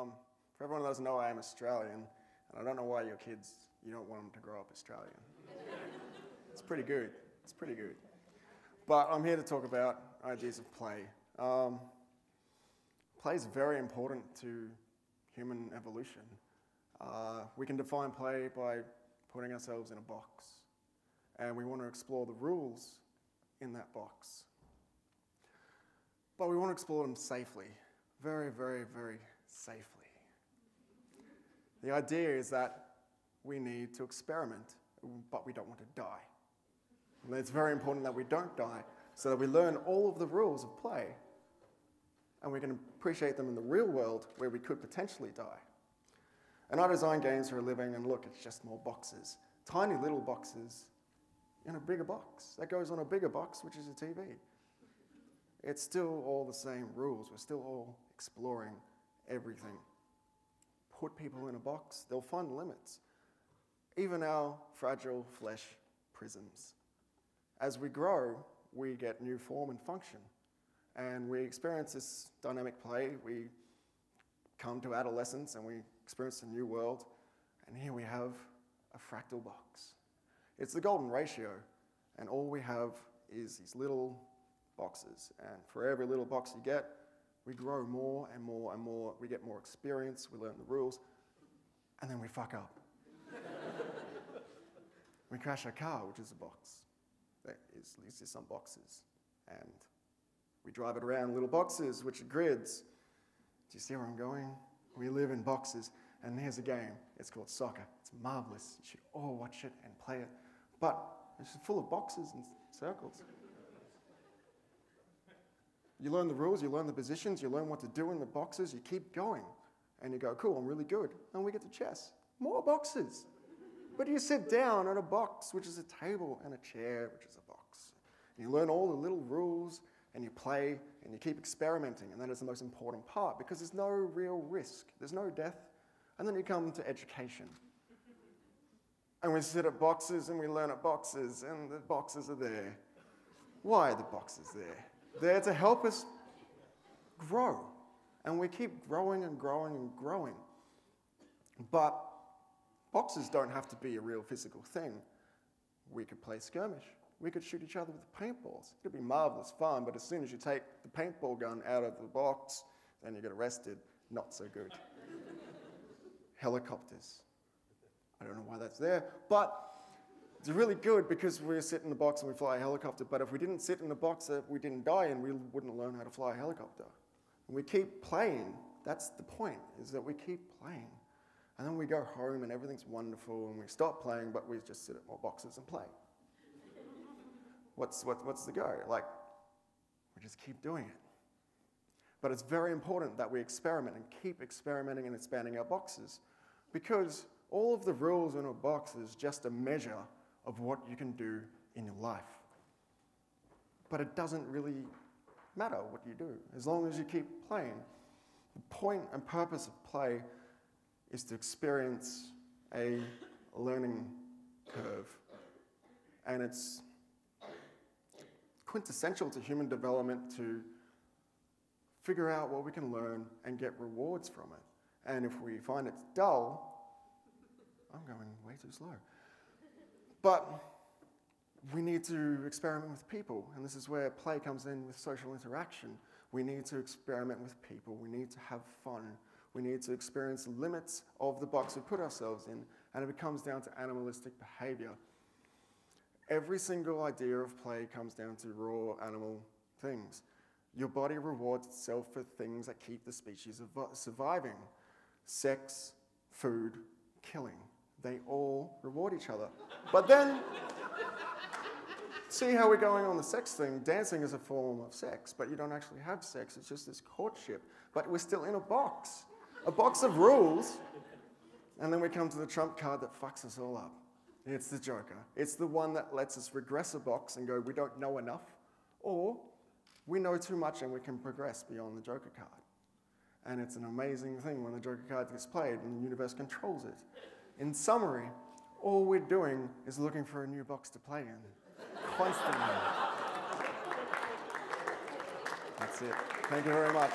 For everyone who doesn't know, I am Australian, and I don't know why your kids, you don't want them to grow up Australian. It's pretty good. It's pretty good. But I'm here to talk about ideas of play. Play is very important to human evolution. We can define play by putting ourselves in a box, and we want to explore the rules in that box. But we want to explore them safely, very, very, very safely. The idea is that we need to experiment, but we don't want to die. And it's very important that we don't die, so that we learn all of the rules of play, and we can appreciate them in the real world where we could potentially die. And I design games for a living, and look, it's just more boxes. Tiny little boxes in a bigger box. That goes on a bigger box, which is a TV. It's still all the same rules. We're still all exploring everything. Put people in a box, they'll find limits. Even our fragile flesh prisms. As we grow, we get new form and function. And we experience this dynamic play. We come to adolescence and we experience a new world. And here we have a fractal box. It's the golden ratio. And all we have is these little boxes. And for every little box you get, we grow more and more and more. We get more experience, we learn the rules, and then we fuck up. We crash our car, which is a box. That is some boxes. And we drive it around little boxes, which are grids. Do you see where I'm going? We live in boxes. And here's a game. It's called soccer. It's marvelous. You should all watch it and play it. But it's just full of boxes and circles. You learn the rules, you learn the positions, you learn what to do in the boxes, you keep going. And you go, cool, I'm really good. And we get to chess. More boxes. But you sit down at a box, which is a table, and a chair, which is a box. And you learn all the little rules, and you play, and you keep experimenting. And that is the most important part, because there's no real risk. There's no death. And then you come to education. And we sit at boxes, and we learn at boxes, and the boxes are there. Why are the boxes there? There to help us grow. And we keep growing and growing and growing. But boxes don't have to be a real physical thing. We could play skirmish. We could shoot each other with paintballs. It could be marvelous fun, but as soon as you take the paintball gun out of the box, then you get arrested. Not so good. Helicopters. I don't know why that's there, but it's really good because we sit in the box and we fly a helicopter, but if we didn't sit in the box, we didn't die and we wouldn't learn how to fly a helicopter. And we keep playing. That's the point, is that we keep playing. And then we go home and everything's wonderful and we stop playing, but we just sit at more boxes and play. What's the go? Like, we just keep doing it. But it's very important that we experiment and keep experimenting and expanding our boxes, because all of the rules in a box is just a measure of what you can do in your life. But it doesn't really matter what you do, as long as you keep playing. The point and purpose of play is to experience a learning curve. And it's quintessential to human development to figure out what we can learn and get rewards from it. And if we find it's dull, I'm going way too slow. But we need to experiment with people, and this is where play comes in with social interaction. We need to experiment with people. We need to have fun. We need to experience the limits of the box we put ourselves in, and it comes down to animalistic behavior. Every single idea of play comes down to raw animal things. Your body rewards itself for things that keep the species surviving. Sex, food, killing. They all reward each other. But then, see how we're going on the sex thing? Dancing is a form of sex, but you don't actually have sex. It's just this courtship. But we're still in a box of rules. And then we come to the trump card that fucks us all up. It's the Joker. It's the one that lets us regress a box and go, we don't know enough, or we know too much and we can progress beyond the Joker card. And it's an amazing thing when the Joker card gets played and the universe controls it. In summary, all we're doing is looking for a new box to play in, constantly. That's it. Thank you very much.